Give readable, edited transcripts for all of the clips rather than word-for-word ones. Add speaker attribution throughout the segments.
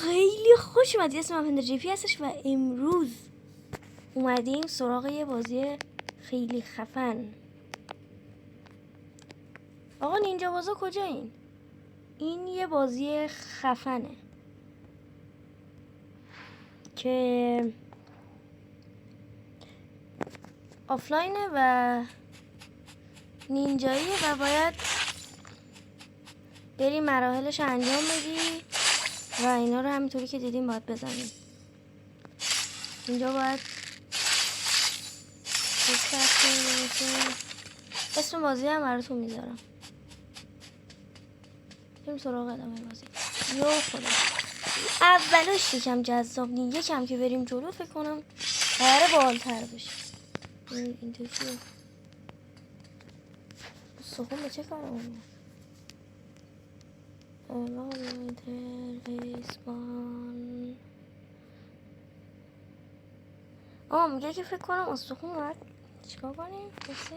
Speaker 1: خیلی خوش اومدید. اسمم هند جیفی هستش و امروز اومدیم سراغ یه بازی خیلی خفن. آقا نینجا بازا کجایین؟ این یه بازی خفنه که آفلاینه و نینجاییه و باید بری مراحلش انجام بدی و اینا رو همینطوری که دیدیم باید بزنیم. اینجا باید اسم بازی هم براتون میذارم. بریم سراغ ادامه بازی. یو خدا اولش یکم جذاب نی، یکم که بریم جلو فکر کنم قراره بالتر بشه. این تو چیه؟ سخون به چه کار اونه؟ اسپان میگه که فکر کنم استخون باید چیکار کنیم؟ بسی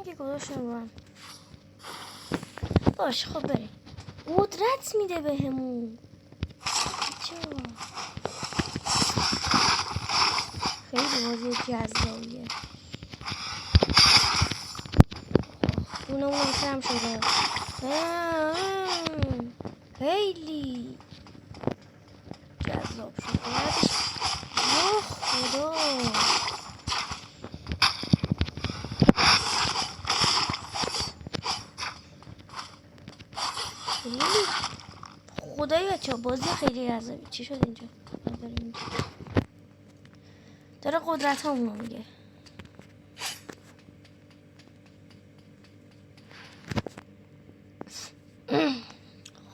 Speaker 1: اگه گذاشتم رو هم باشه. خب بریم. قدرت میده به همون چرا؟ خیلی بازی جذابیه. اونم کم شده. خیلی جذاب شد. یا خدا خدایی بچه بازی خیلی جذابی. چی شد اینجا؟ داره قدرت ها اونو میگه.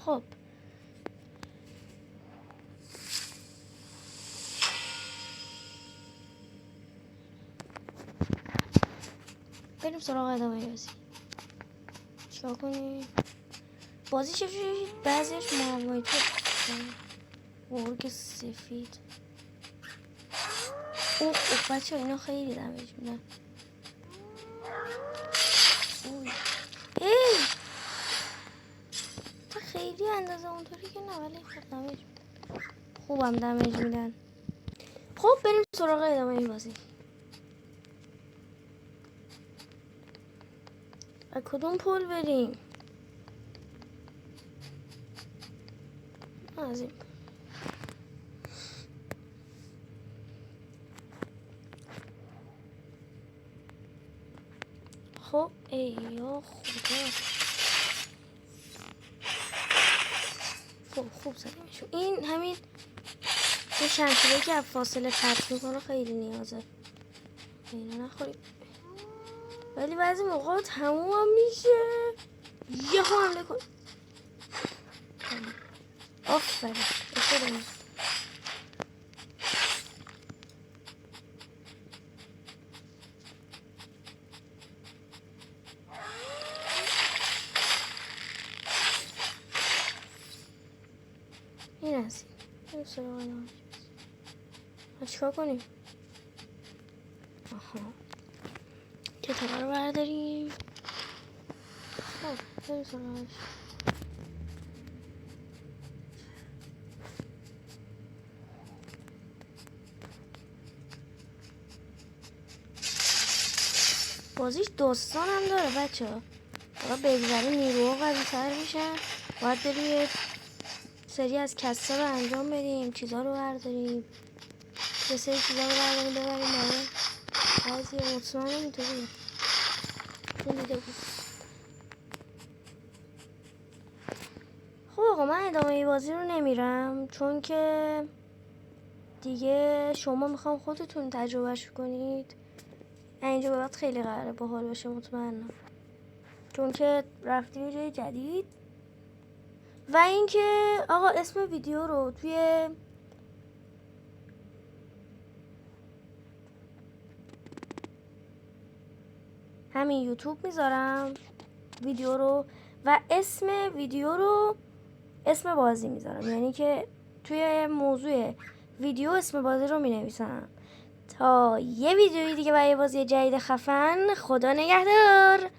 Speaker 1: خب بریم سراغ ادامه بازی. چیکار کنیم؟ بازی چجوری؟ بعضیش معمایی تو ورگ سفید. اوه بچه اینا خیلی دمیج میدن. تا خیلی اندازه اونطوری که نه ولی خب دمیج میدن. خوبم دمیج میدن. خب بریم سراغ ادامه این بازی. از کدوم پل بریم؟ از این خب ای یا خدا خوب زدیمشو. این همین یه شمشیره که فاصله قطع میکنه خیلی نیازه. اینا نخوریم ولی بعضی موقع تموم هم میشه. یه حمله کن. آفرین بسیاریم. این از این سراغ نام چیکار کنیم؟ آها کتابه رو برداریم. خب بریم سراغش. بازیش داستان هم داره بچه ها. باید بگذره نیروها قوی تر میشن. باید بریم سری از کسا رو انجام بدیم. چیزا رو برداریم. یه سری چیزا رو برداریم ببریم برای بعضی مطمئن اینطوری دیده بود. خب آقا من ادامه بازی رو نمیرم چون که دیگه شما میخوام خودتون تجربهش کنید. اینجا به بعد خیلی قراره باحال باشه مطمئنم چون که رفتیم جای جدید. و اینکه آقا اسم ویدیو رو توی همین یوتیوب میذارم ویدیو رو و اسم ویدیو رو اسم بازی میذارم. یعنی که توی موضوع ویدیو اسم بازی رو مینویسم. تا یه ویدیویی دیگه برای بازی جدید خفن. خدا نگهدار.